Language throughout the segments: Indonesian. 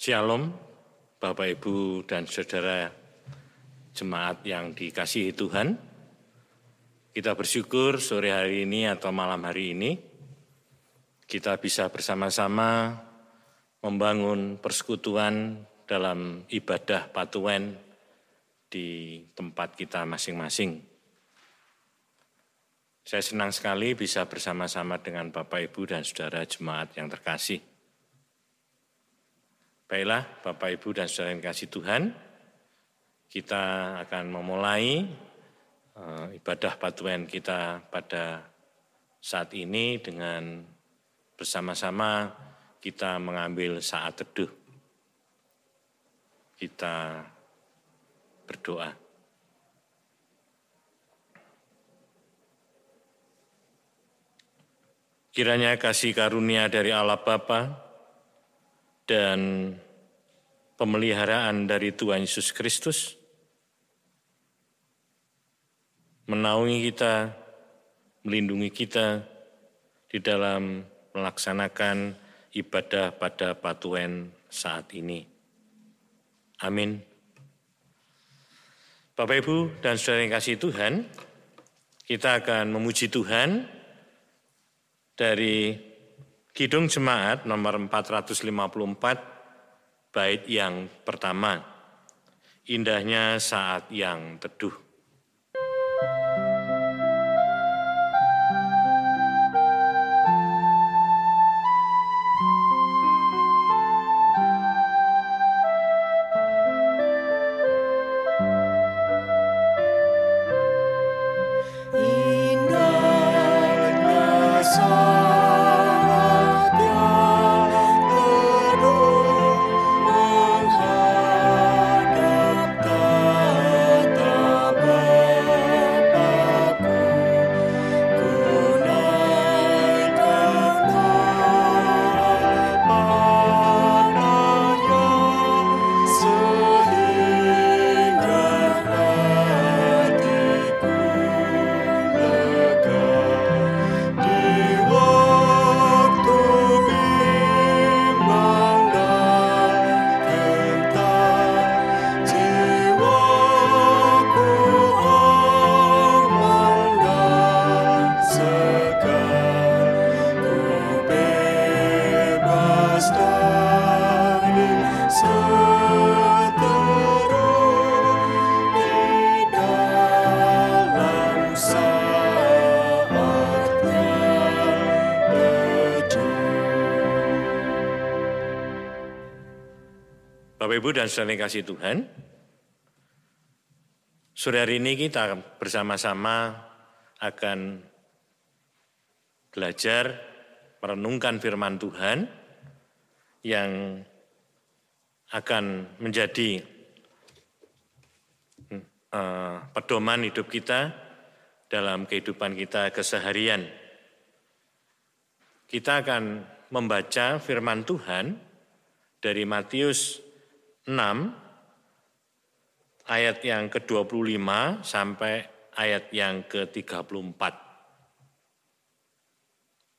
Shalom, Bapak, Ibu, dan Saudara jemaat yang dikasihi Tuhan. Kita bersyukur sore hari ini atau malam hari ini, kita bisa bersama-sama membangun persekutuan dalam ibadah Patuwen di tempat kita masing-masing. Saya senang sekali bisa bersama-sama dengan Bapak, Ibu, dan Saudara jemaat yang terkasih. Baiklah, Bapak, Ibu, dan Saudara yang kasih Tuhan, kita akan memulai ibadah Patuwen kita pada saat ini dengan bersama-sama kita mengambil saat teduh. Kita berdoa. Kiranya kasih karunia dari Allah Bapa dan pemeliharaan dari Tuhan Yesus Kristus menaungi kita, melindungi kita di dalam melaksanakan ibadah pada Patuwen saat ini. Amin. Bapak, Ibu, dan Saudara yang kasih Tuhan, kita akan memuji Tuhan dari Kidung Jemaat nomor 454, bait yang pertama, indahnya saat yang teduh. Bapak, Ibu, dan Saudara yang kasih Tuhan, sore hari ini kita bersama-sama akan belajar merenungkan firman Tuhan yang akan menjadi pedoman hidup kita dalam kehidupan kita keseharian. Kita akan membaca firman Tuhan dari Matius 6 ayat yang ke-25 sampai ayat yang ke-34.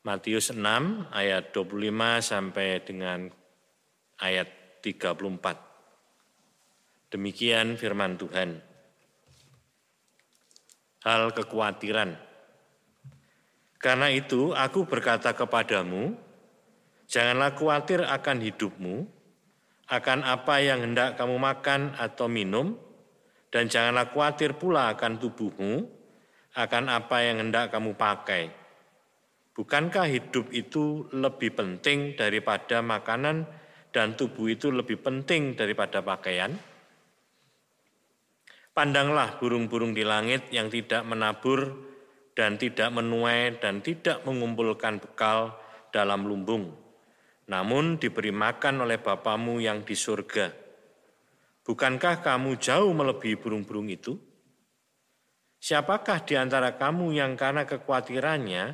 Matius 6 ayat 25 sampai dengan ayat 34. Demikian firman Tuhan. Hal kekhawatiran. Karena itu aku berkata kepadamu, janganlah khawatir akan hidupmu, akan apa yang hendak kamu makan atau minum, dan janganlah khawatir pula akan tubuhmu, akan apa yang hendak kamu pakai. Bukankah hidup itu lebih penting daripada makanan, dan tubuh itu lebih penting daripada pakaian? Pandanglah burung-burung di langit yang tidak menabur, dan tidak menuai, dan tidak mengumpulkan bekal dalam lumbung, namun diberi makan oleh Bapamu yang di surga. Bukankah kamu jauh melebihi burung-burung itu? Siapakah di antara kamu yang karena kekhawatirannya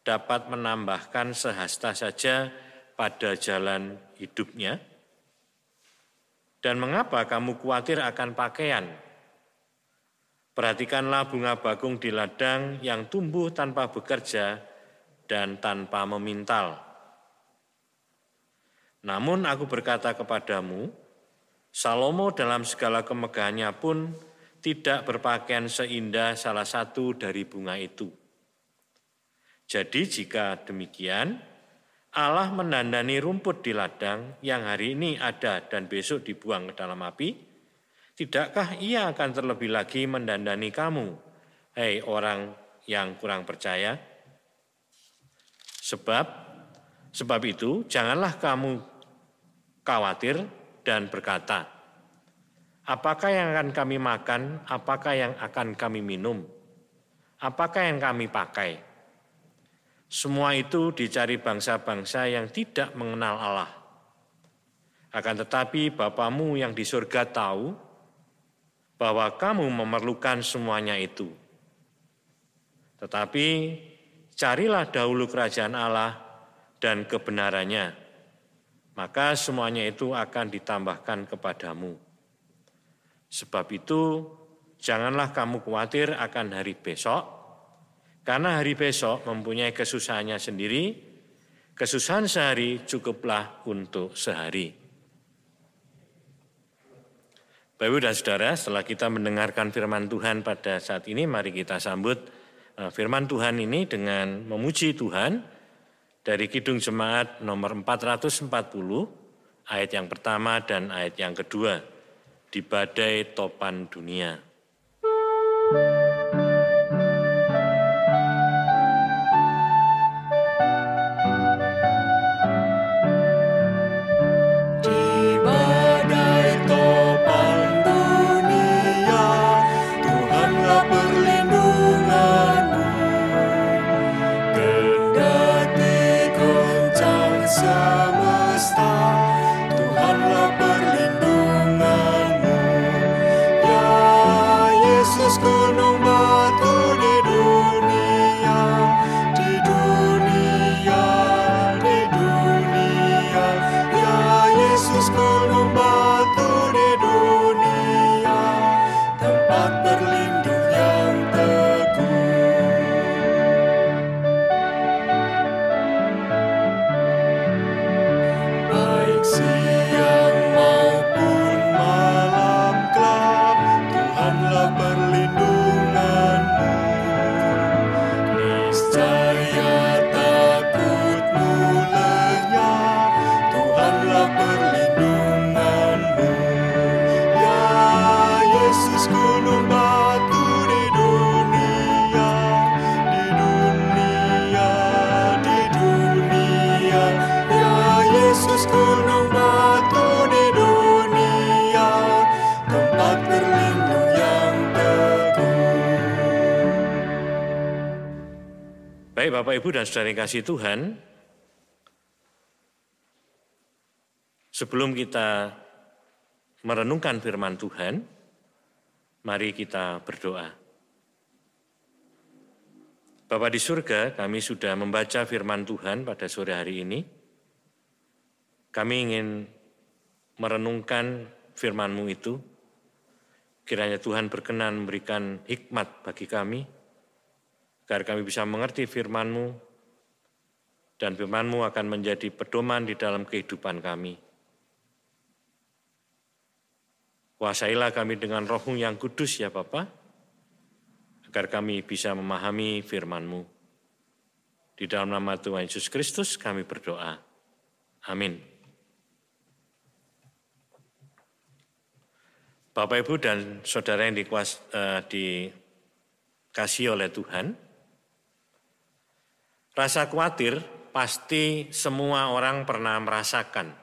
dapat menambahkan sehasta saja pada jalan hidupnya? Dan mengapa kamu khawatir akan pakaian? Perhatikanlah bunga bakung di ladang yang tumbuh tanpa bekerja dan tanpa memintal. Namun aku berkata kepadamu, Salomo dalam segala kemegahannya pun tidak berpakaian seindah salah satu dari bunga itu. Jadi jika demikian, Allah mendandani rumput di ladang yang hari ini ada dan besok dibuang ke dalam api, tidakkah Ia akan terlebih lagi mendandani kamu, hei orang yang kurang percaya? Sebab itu janganlah kamu khawatir dan berkata, apakah yang akan kami makan, apakah yang akan kami minum, apakah yang kami pakai? Semua itu dicari bangsa-bangsa yang tidak mengenal Allah. Akan tetapi Bapamu yang di surga tahu bahwa kamu memerlukan semuanya itu. Tetapi carilah dahulu kerajaan Allah dan kebenarannya, maka semuanya itu akan ditambahkan kepadamu. Sebab itu janganlah kamu khawatir akan hari besok, karena hari besok mempunyai kesusahannya sendiri, kesusahan sehari cukuplah untuk sehari. Bapak Ibu dan Saudara, setelah kita mendengarkan firman Tuhan pada saat ini, mari kita sambut firman Tuhan ini dengan memuji Tuhan dari Kidung Jemaat nomor 440, ayat yang pertama dan ayat yang kedua, di badai topan dunia. Baik Bapak Ibu dan Saudara yang kasih Tuhan, sebelum kita merenungkan firman Tuhan, mari kita berdoa. Bapa di surga, kami sudah membaca firman Tuhan pada sore hari ini. Kami ingin merenungkan firman-Mu itu. Kiranya Tuhan berkenan memberikan hikmat bagi kami, agar kami bisa mengerti firman-Mu, dan firman-Mu akan menjadi pedoman di dalam kehidupan kami. Kuasailah kami dengan Roh-Mu yang kudus ya Bapa, agar kami bisa memahami firman-Mu. Di dalam nama Tuhan Yesus Kristus kami berdoa. Amin. Bapak, Ibu, dan Saudara yang dikasihi oleh Tuhan, rasa khawatir pasti semua orang pernah merasakan.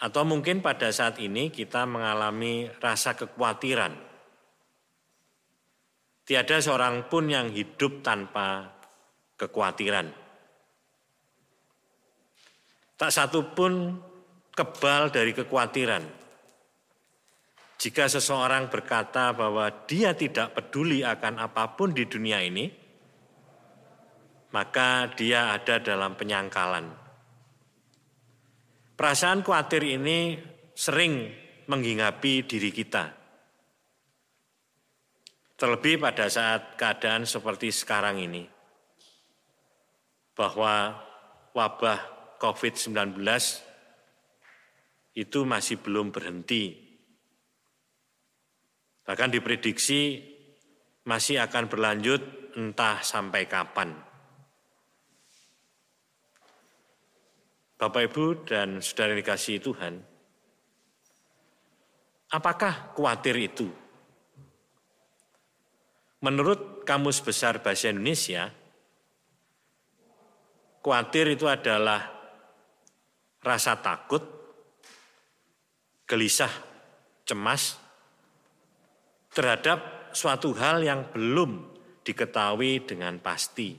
Atau mungkin pada saat ini kita mengalami rasa kekhawatiran. Tiada seorang pun yang hidup tanpa kekhawatiran. Tak satu pun kebal dari kekhawatiran. Jika seseorang berkata bahwa dia tidak peduli akan apapun di dunia ini, maka dia ada dalam penyangkalan. Perasaan khawatir ini sering menghinggapi diri kita. Terlebih pada saat keadaan seperti sekarang ini, bahwa wabah COVID-19 itu masih belum berhenti. Bahkan diprediksi masih akan berlanjut entah sampai kapan. Bapak, Ibu, dan saudara yang dikasihi Tuhan, apakah khawatir itu? Menurut Kamus Besar Bahasa Indonesia, khawatir itu adalah rasa takut, gelisah, cemas terhadap suatu hal yang belum diketahui dengan pasti.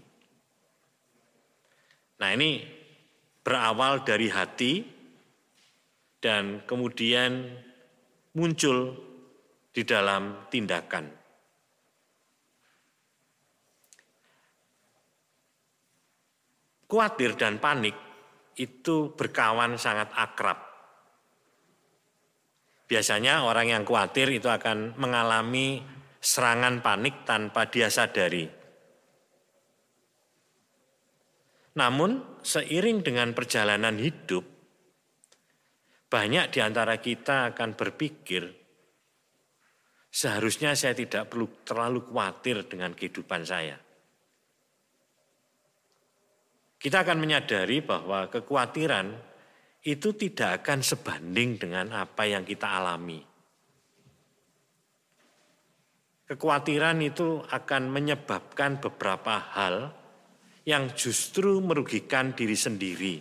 Nah, ini berawal dari hati dan kemudian muncul di dalam tindakan. Khawatir dan panik itu berkawan sangat akrab. Biasanya orang yang khawatir itu akan mengalami serangan panik tanpa dia sadari. Namun seiring dengan perjalanan hidup, banyak di antara kita akan berpikir, seharusnya saya tidak perlu terlalu khawatir dengan kehidupan saya. Kita akan menyadari bahwa kekhawatiran itu tidak akan sebanding dengan apa yang kita alami. Kekhawatiran itu akan menyebabkan beberapa hal yang justru merugikan diri sendiri.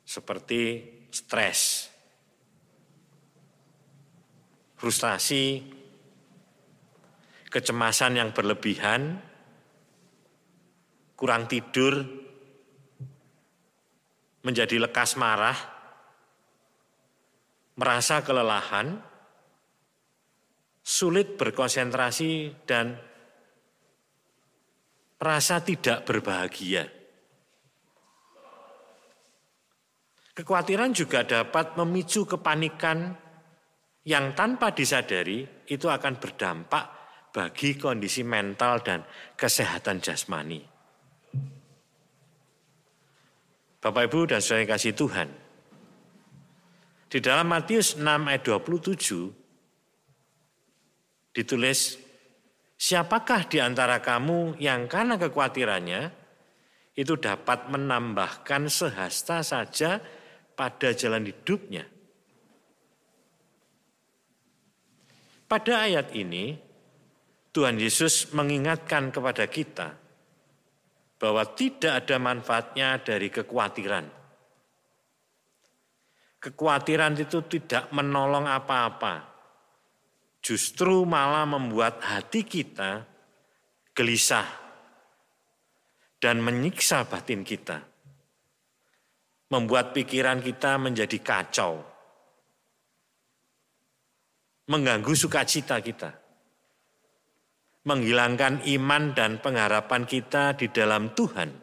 Seperti stres, frustrasi, kecemasan yang berlebihan, kurang tidur, menjadi lekas marah, merasa kelelahan, sulit berkonsentrasi, dan merasa tidak berbahagia. Kekhawatiran juga dapat memicu kepanikan yang tanpa disadari itu akan berdampak bagi kondisi mental dan kesehatan jasmani. Bapak, Ibu, dan saudara yang kasih Tuhan, di dalam Matius 6 ayat 27 ditulis, siapakah di antara kamu yang karena kekhawatirannya itu dapat menambahkan sehasta saja pada jalan hidupnya? Pada ayat ini, Tuhan Yesus mengingatkan kepada kita bahwa tidak ada manfaatnya dari kekhawatiran. Kekhawatiran itu tidak menolong apa-apa. Justru malah membuat hati kita gelisah dan menyiksa batin kita. Membuat pikiran kita menjadi kacau. Mengganggu sukacita kita. Menghilangkan iman dan pengharapan kita di dalam Tuhan,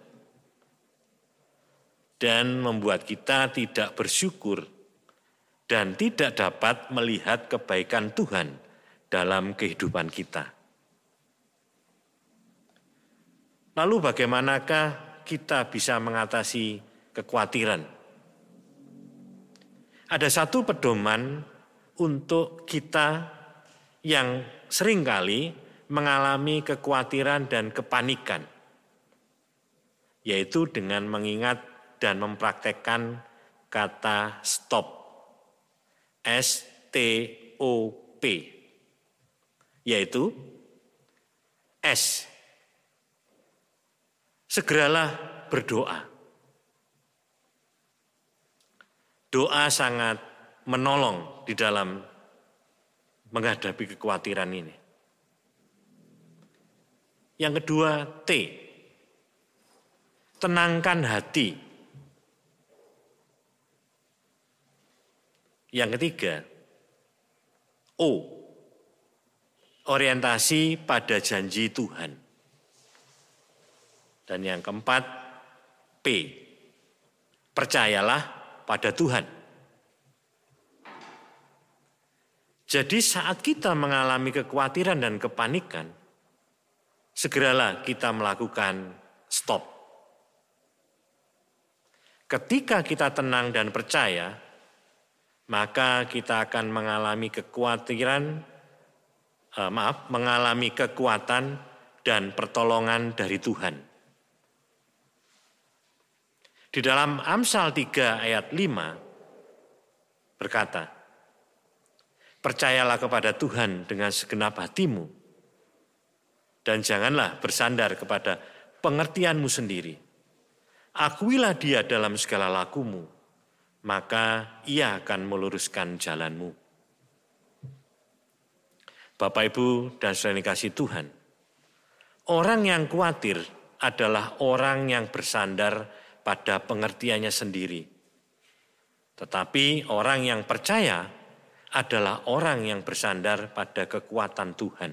dan membuat kita tidak bersyukur dan tidak dapat melihat kebaikan Tuhan dalam kehidupan kita. Lalu bagaimanakah kita bisa mengatasi kekhawatiran? Ada satu pedoman untuk kita yang seringkali mengalami kekhawatiran dan kepanikan, yaitu dengan mengingat dan mempraktekkan kata stop, S-T-O-P, yaitu S, segeralah berdoa. Doa sangat menolong di dalam menghadapi kekhawatiran ini. Yang kedua, T, tenangkan hati. Yang ketiga, O, orientasi pada janji Tuhan. Dan yang keempat, P, percayalah pada Tuhan. Jadi saat kita mengalami kekhawatiran dan kepanikan, segeralah kita melakukan stop. ketika kita tenang dan percaya, maka kita akan mengalami mengalami kekuatan dan pertolongan dari Tuhan. Di dalam Amsal 3 ayat 5 berkata, percayalah kepada Tuhan dengan segenap hatimu, dan janganlah bersandar kepada pengertianmu sendiri. Akuilah Dia dalam segala lakumu, maka Ia akan meluruskan jalanmu. Bapak, Ibu, dan saudara yang dikasihi Tuhan, orang yang khawatir adalah orang yang bersandar pada pengertiannya sendiri. Tetapi orang yang percaya adalah orang yang bersandar pada kekuatan Tuhan.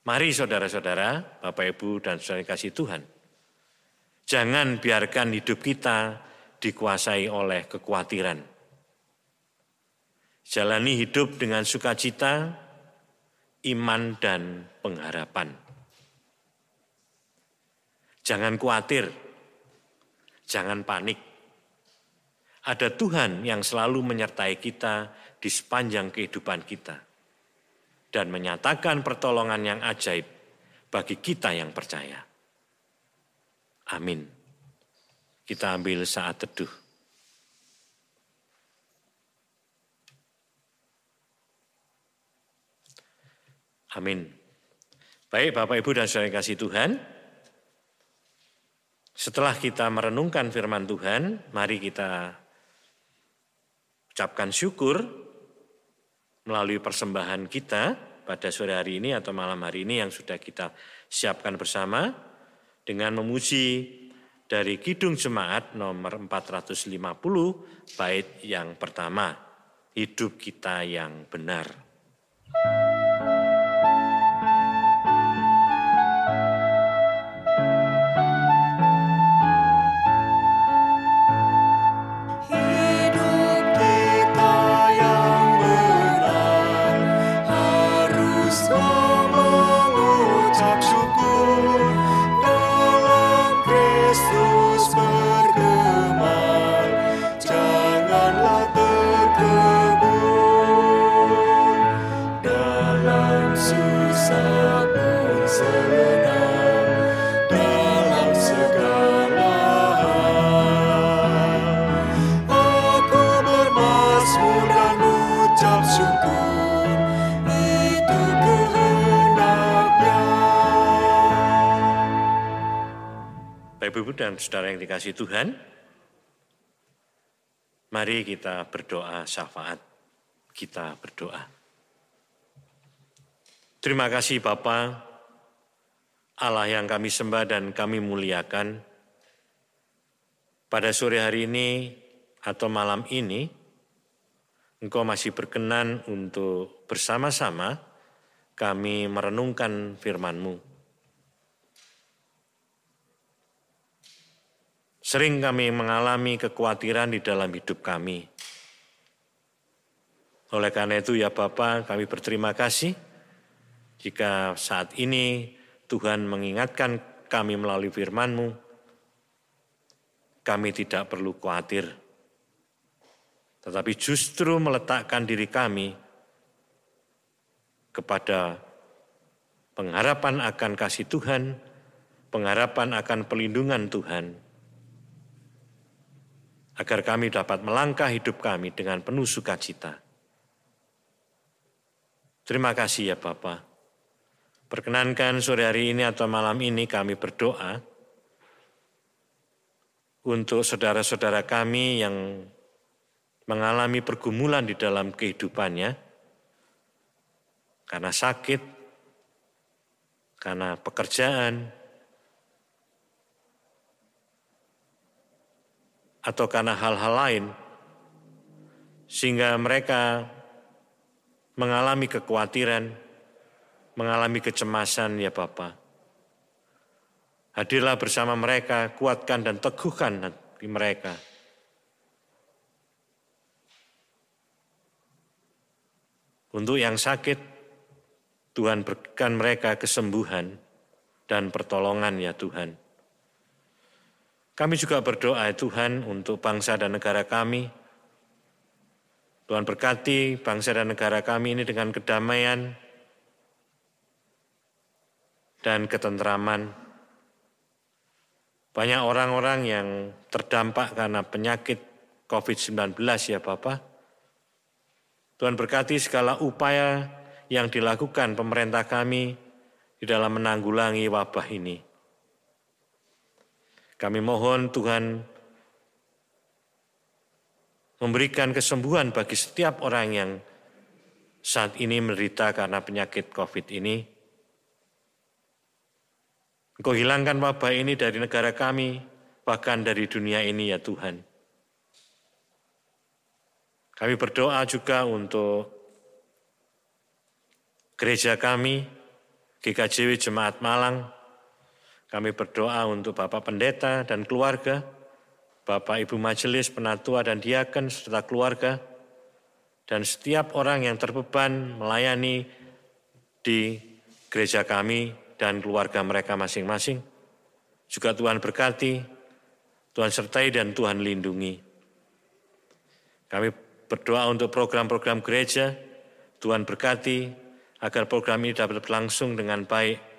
Mari saudara-saudara, Bapak, Ibu, dan saudara yang dikasihi Tuhan, jangan biarkan hidup kita dikuasai oleh kekhawatiran. Jalani hidup dengan sukacita, iman, dan pengharapan. Jangan khawatir, jangan panik. Ada Tuhan yang selalu menyertai kita di sepanjang kehidupan kita dan menyatakan pertolongan yang ajaib bagi kita yang percaya. Amin. Kita ambil saat teduh. Amin. Baik Bapak, Ibu, dan saudara yang kasih Tuhan, setelah kita merenungkan firman Tuhan, mari kita ucapkan syukur melalui persembahan kita pada sore hari ini atau malam hari ini yang sudah kita siapkan bersama dengan memuji dari Kidung Jemaat nomor 450 bait yang pertama, hidup kita yang benar. Ibu dan saudara yang dikasihi Tuhan, mari kita berdoa syafaat. Kita berdoa. Terima kasih Bapa, Allah yang kami sembah dan kami muliakan. Pada sore hari ini atau malam ini, Engkau masih berkenan untuk bersama-sama kami merenungkan firman-Mu. Sering kami mengalami kekhawatiran di dalam hidup kami. Oleh karena itu ya Bapa, kami berterima kasih jika saat ini Tuhan mengingatkan kami melalui firman-Mu, kami tidak perlu khawatir, tetapi justru meletakkan diri kami kepada pengharapan akan kasih Tuhan, pengharapan akan pelindungan Tuhan, agar kami dapat melangkah hidup kami dengan penuh sukacita. Terima kasih ya Bapa. Perkenankan sore hari ini atau malam ini kami berdoa untuk saudara-saudara kami yang mengalami pergumulan di dalam kehidupannya, karena sakit, karena pekerjaan, atau karena hal-hal lain, sehingga mereka mengalami kekhawatiran, mengalami kecemasan ya Bapa. Hadirlah bersama mereka, kuatkan dan teguhkan hati mereka. Untuk yang sakit, Tuhan berikan mereka kesembuhan dan pertolongan ya Tuhan. Kami juga berdoa Tuhan untuk bangsa dan negara kami. Tuhan berkati bangsa dan negara kami ini dengan kedamaian dan ketentraman. Banyak orang-orang yang terdampak karena penyakit COVID-19 ya Bapak. Tuhan berkati segala upaya yang dilakukan pemerintah kami di dalam menanggulangi wabah ini. Kami mohon Tuhan memberikan kesembuhan bagi setiap orang yang saat ini menderita karena penyakit COVID ini. Engkau hilangkan wabah ini dari negara kami, bahkan dari dunia ini ya Tuhan. Kami berdoa juga untuk gereja kami, GKJW Jemaat Malang. Kami berdoa untuk Bapak Pendeta dan keluarga, Bapak Ibu Majelis, Penatua dan Diaken serta keluarga, dan setiap orang yang terbeban melayani di gereja kami dan keluarga mereka masing-masing. Juga Tuhan berkati, Tuhan sertai dan Tuhan lindungi. Kami berdoa untuk program-program gereja, Tuhan berkati agar program ini dapat berlangsung dengan baik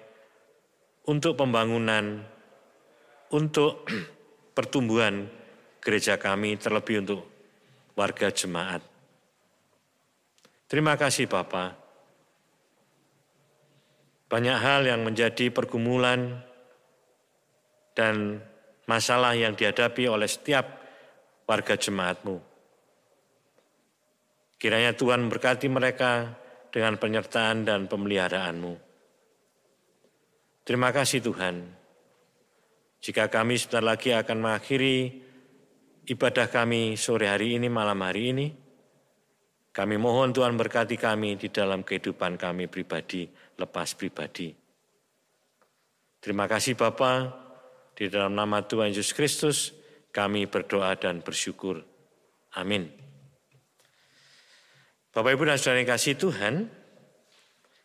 untuk pembangunan, untuk pertumbuhan gereja kami, terlebih untuk warga jemaat. Terima kasih Bapak. Banyak hal yang menjadi pergumulan dan masalah yang dihadapi oleh setiap warga jemaat-Mu. Kiranya Tuhan memberkati mereka dengan penyertaan dan pemeliharaan-Mu. Terima kasih Tuhan. Jika kami sebentar lagi akan mengakhiri ibadah kami sore hari ini, malam hari ini, kami mohon Tuhan berkati kami di dalam kehidupan kami pribadi, lepas pribadi. Terima kasih Bapa, di dalam nama Tuhan Yesus Kristus kami berdoa dan bersyukur. Amin. Bapak Ibu dan Saudara yang kasih Tuhan,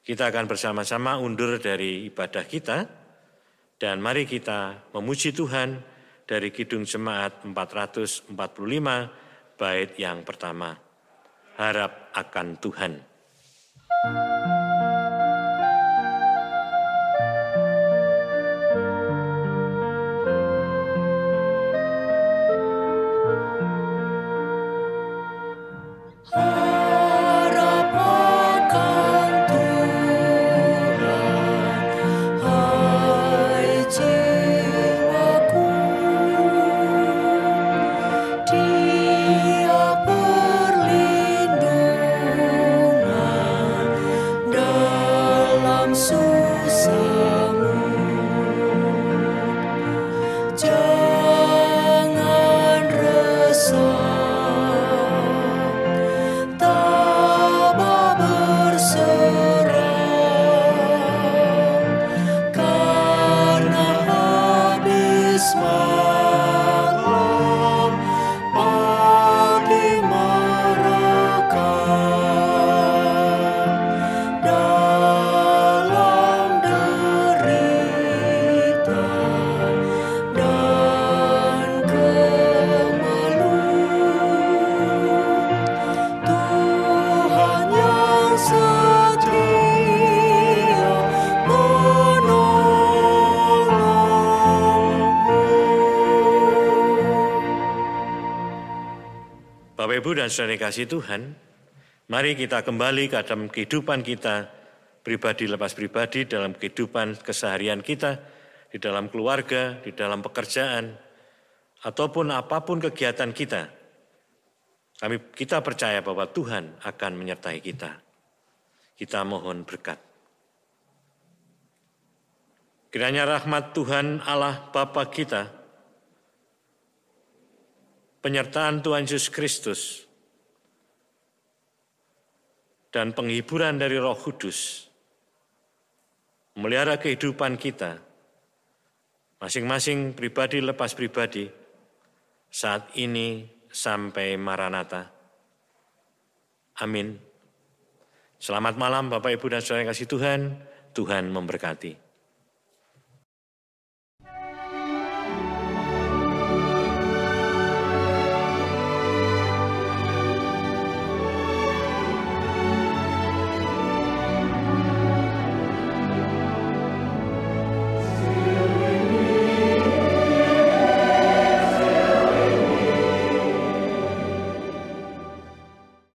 kita akan bersama-sama undur dari ibadah kita, dan mari kita memuji Tuhan dari Kidung Jemaat 445 bait yang pertama. Harap akan Tuhan. Bapak Ibu dan Saudara yang kasih Tuhan, mari kita kembali ke dalam kehidupan kita pribadi lepas pribadi, dalam kehidupan keseharian kita, di dalam keluarga, di dalam pekerjaan, ataupun apapun kegiatan kita. Kita percaya bahwa Tuhan akan menyertai kita. Kita mohon berkat. Kiranya rahmat Tuhan Allah Bapa kita, penyertaan Tuhan Yesus Kristus, dan penghiburan dari Roh Kudus memelihara kehidupan kita, masing-masing pribadi lepas pribadi, saat ini sampai Maranatha. Amin. Selamat malam Bapak Ibu dan Saudara yang kasih Tuhan, Tuhan memberkati.